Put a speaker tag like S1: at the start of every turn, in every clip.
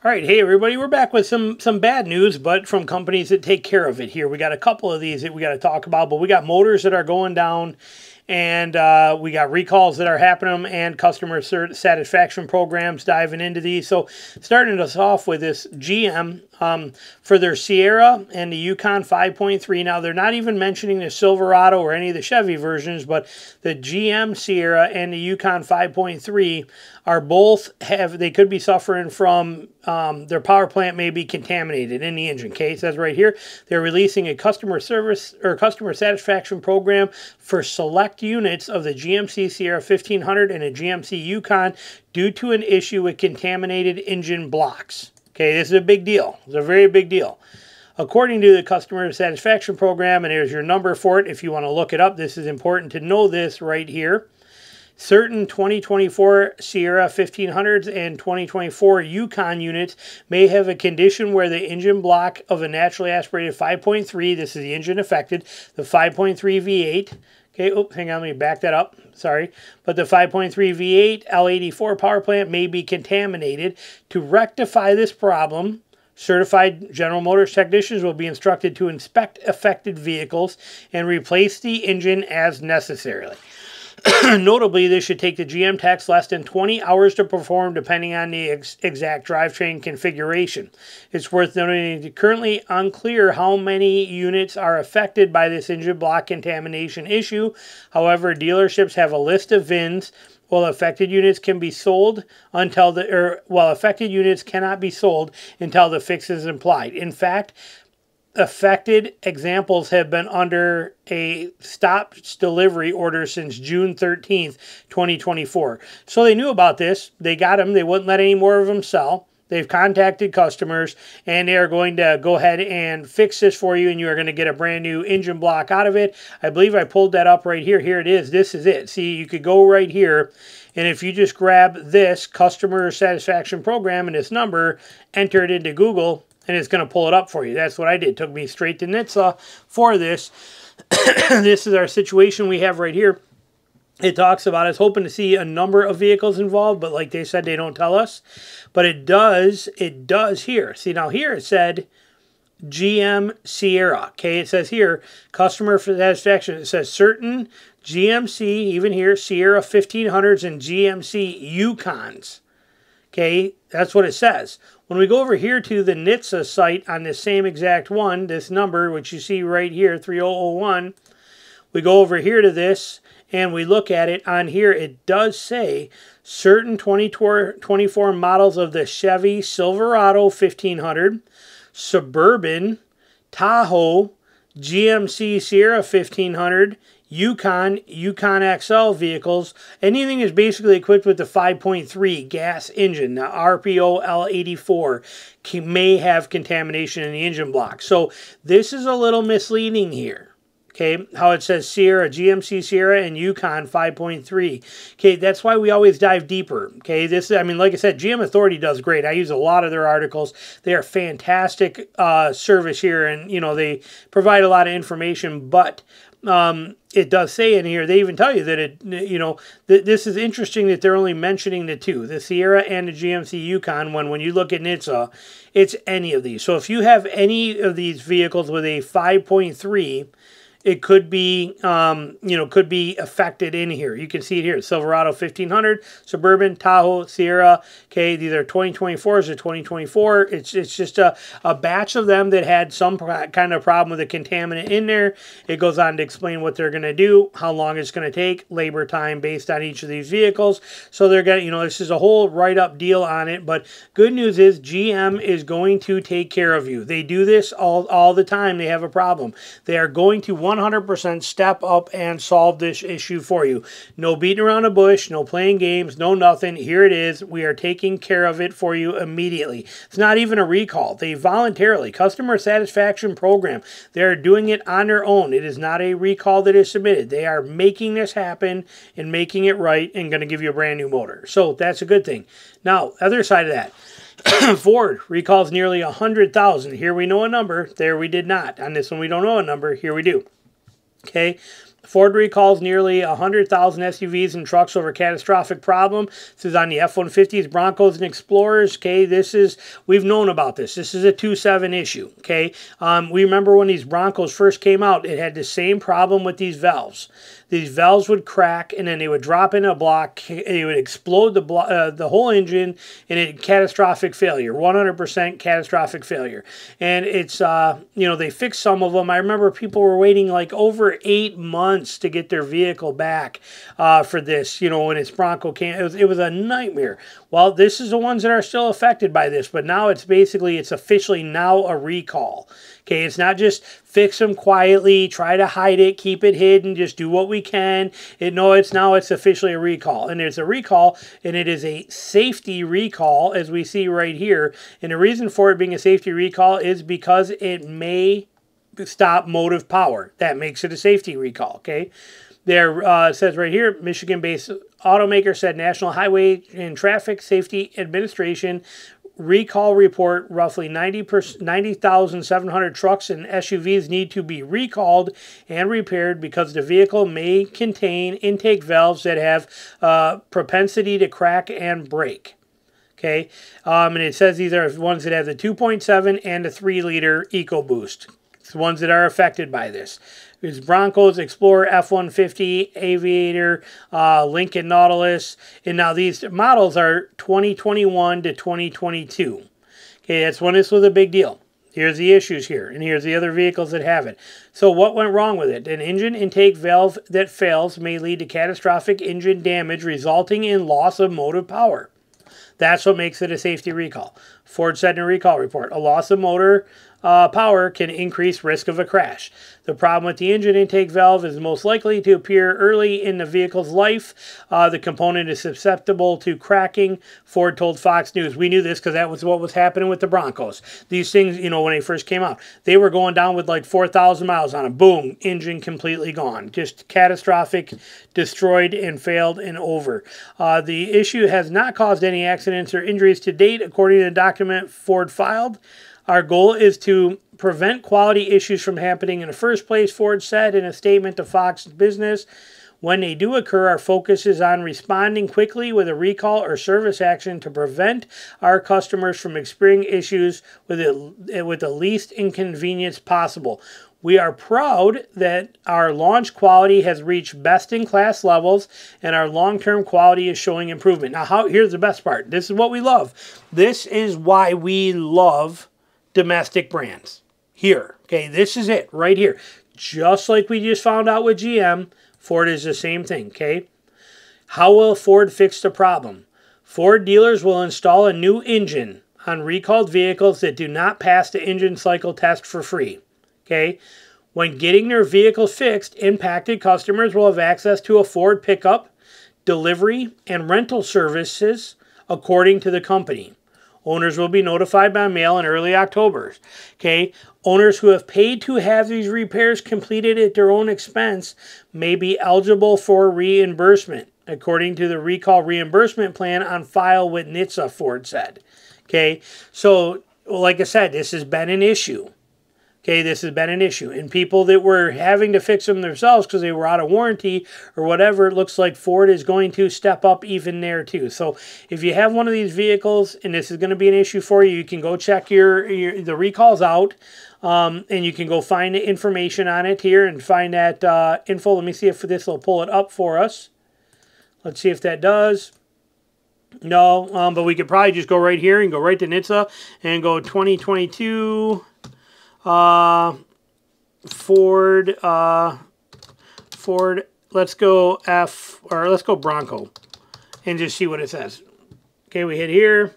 S1: All right, hey everybody, we're back with some bad news, but from companies that take care of it here. We got a couple of these that we got to talk about, but we got motors that are going down, and we got recalls that are happening, and customer satisfaction programs diving into these. So starting us off with this GM for their Sierra and the Yukon 5.3. Now they're not even mentioning the Silverado or any of the Chevy versions, but the GM Sierra and the Yukon 5.3 are both they could be suffering from their power plant may be contaminated in the engine. Okay, it says right here they're releasing a customer service or customer satisfaction program for select units of the GMC Sierra 1500 and a GMC Yukon due to an issue with contaminated engine blocks. Okay, this is a big deal. It's a very big deal. According to the customer satisfaction program, and there's your number for it if you want to look it up. This is important to know this right here. Certain 2024 Sierra 1500s and 2024 Yukon units may have a condition where the engine block of a naturally aspirated 5.3, this is the engine affected, the 5.3 V8, okay, oops, hang on, let me back that up, sorry, but the 5.3 V8 L84 power plant may be contaminated. To rectify this problem, certified General Motors technicians will be instructed to inspect affected vehicles and replace the engine as necessary. Notably, this should take the GM techs less than 20 hours to perform depending on the exact drivetrain configuration. It's worth noting it's currently unclear how many units are affected by this engine block contamination issue. However, dealerships have a list of VINs while affected units can be sold until affected units cannot be sold until the fix is applied. In fact, affected examples have been under a stop delivery order since June 13th, 2024. So they knew about this. They got them. They wouldn't let any more of them sell. They've contacted customers, and they are going to go ahead and fix this for you, and you are going to get a brand new engine block out of it. I believe I pulled that up right here. Here it is. This is it. See, you could go right here, and if you just grab this customer satisfaction program and this number, enter it into Google, and it's going to pull it up for you. That's what I did. It took me straight to NHTSA for this. This is our situation we have right here. It talks about us hoping to see a number of vehicles involved, but like they said, they don't tell us. But it does here. See, now here it said GM Sierra. Okay, it says here, customer satisfaction. It says certain GMC, even here, Sierra 1500s and GMC Yukons. Okay, that's what it says. When we go over here to the NHTSA site on this same exact one, this number, which you see right here, 3001, we go over here to this and we look at it on here. It does say certain 2024 models of the Chevy Silverado 1500, Suburban, Tahoe, GMC Sierra 1500, Yukon XL vehicles, anything is basically equipped with the 5.3 gas engine, the RPO L84, may have contamination in the engine block. So this is a little misleading here. Okay, how it says Sierra, GMC Sierra, and Yukon 5.3. Okay, that's why we always dive deeper. Okay, this, I mean, like I said, GM Authority does great. I use a lot of their articles. They are fantastic service here, and, you know, they provide a lot of information, but it does say in here, they even tell you that it, you know, this is interesting that they're only mentioning the two, the Sierra and the GMC Yukon, when you look at NHTSA, it's any of these. So if you have any of these vehicles with a 5.3, it could be, you know, could be affected in here. You can see it here, Silverado 1500, Suburban, Tahoe, Sierra. Okay, these are 2024s or 2024. It's just a batch of them that had some kind of problem with a contaminant in there. It goes on to explain what they're going to do, how long it's going to take, labor time based on each of these vehicles. So they're going to, you know, this is a whole write-up deal on it. But good news is GM is going to take care of you. They do this all the time. They have a problem. They are going to 100% step up and solve this issue for you. No beating around the bush, no playing games, no nothing. Here it is. We are taking care of it for you immediately. It's not even a recall. They voluntarily, customer satisfaction program, they're doing it on their own. It is not a recall that is submitted. They are making this happen and making it right and going to give you a brand new motor. So that's a good thing. Now, other side of that, Ford recalls nearly 100,000. Here we know a number. There we did not. On this one we don't know a number. Here we do. Okay, Ford recalls nearly 100,000 SUVs and trucks over catastrophic problem. This is on the F-150s, Broncos, and Explorers. Okay, we've known about this. This is a 2.7 issue. Okay, we remember when these Broncos first came out, it had the same problem with these valves. These valves would crack, and then they would drop in a block. It would explode the whole engine, and it catastrophic failure, 100% catastrophic failure. And it's they fixed some of them. I remember people were waiting like over 8 months to get their vehicle back for this. When its Bronco came, it was a nightmare. Well, this is the ones that are still affected by this, but now it's officially now a recall. Okay, it's not just fix them quietly, try to hide it, keep it hidden, just do what we can. It's officially a recall. And there's a recall, and it is a safety recall, as we see right here. And the reason for it being a safety recall is because it may stop motive power. That makes it a safety recall, okay? There it says right here, Michigan-based automaker said National Highway and Traffic Safety Administration recall report roughly 90,700 trucks and SUVs need to be recalled and repaired because the vehicle may contain intake valves that have propensity to crack and break. Okay, and it says these are ones that have the 2.7 and the 3-liter EcoBoost. It's the ones that are affected by this. It's Broncos, Explorer, F-150, Aviator, Lincoln Nautilus. And now these models are 2021 to 2022. Okay, that's when this was a big deal. Here's the issues here, and here's the other vehicles that have it. So what went wrong with it? An engine intake valve that fails may lead to catastrophic engine damage resulting in loss of motive power. That's what makes it a safety recall. Ford said in a recall report, a loss of motor power can increase risk of a crash. The problem with the engine intake valve is most likely to appear early in the vehicle's life. The component is susceptible to cracking, Ford told Fox News. We knew this because that was what was happening with the Broncos. These things, when they first came out, they were going down with like 4,000 miles on them. Boom, engine completely gone. Just catastrophic, destroyed and failed and over. The issue has not caused any accidents or injuries to date, according to the document Ford filed. Our goal is to prevent quality issues from happening in the first place, Ford said in a statement to Fox Business. When they do occur, our focus is on responding quickly with a recall or service action to prevent our customers from experiencing issues with the least inconvenience possible. We are proud that our launch quality has reached best-in-class levels and our long-term quality is showing improvement. Now, here's the best part. This is what we love. This is why we love domestic brands. Here, okay, this is it right here. Just like we just found out with GM, Ford is the same thing, okay? How will Ford fix the problem? Ford dealers will install a new engine on recalled vehicles that do not pass the engine cycle test for free, okay? When getting their vehicles fixed, impacted customers will have access to a Ford pickup, delivery, and rental services according to the company. Owners will be notified by mail in early October. Okay, owners who have paid to have these repairs completed at their own expense may be eligible for reimbursement, according to the recall reimbursement plan on file with NHTSA, Ford said. Okay, so like I said, this has been an issue. Okay, this has been an issue. And people that were having to fix them themselves because they were out of warranty or whatever, it looks like Ford is going to step up even there too. So if you have one of these vehicles and this is going to be an issue for you, you can go check the recalls out. And you can go find the information on it here and find that info. Let me see if this will pull it up for us. Let's see if that does. No, but we could probably just go right here and go right to NHTSA and go 2022... Ford, let's go let's go Bronco and just see what it says. Okay, we hit here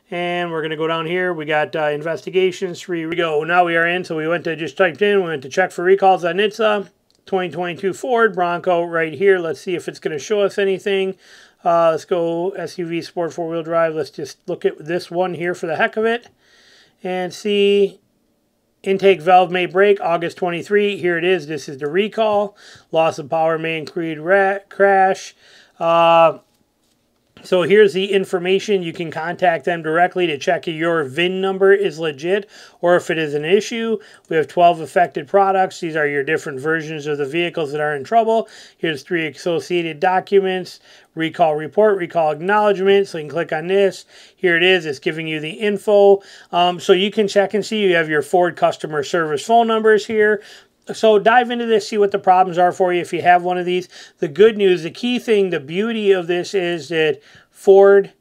S1: and we're going to go down here. We got investigations, here we go. Now we are in, so we just typed in, we went to check for recalls on NHTSA, 2022 Ford Bronco right here. Let's see if it's going to show us anything. Let's go SUV Sport 4-wheel drive. Let's just look at this one here for the heck of it and see. Intake valve may break, August 23. Here it is. This is the recall. Loss of power may include crash. So here's the information. You can contact them directly to check if your VIN number is legit or if it is an issue. We have 12 affected products. These are your different versions of the vehicles that are in trouble. Here's 3 associated documents: recall report, recall acknowledgement. So you can click on this. Here it is. It's giving you the info. So you can check and see. You have your Ford customer service phone numbers here. So dive into this, see what the problems are for you if you have one of these. The good news, the key thing, the beauty of this is that Ford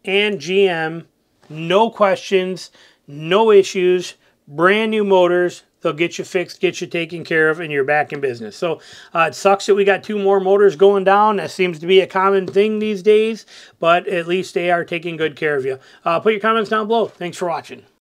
S1: and GM, no questions, no issues, brand new motors. They'll get you fixed, get you taken care of, and you're back in business. So it sucks that we got 2 more motors going down. That seems to be a common thing these days, but at least they are taking good care of you. Put your comments down below. Thanks for watching.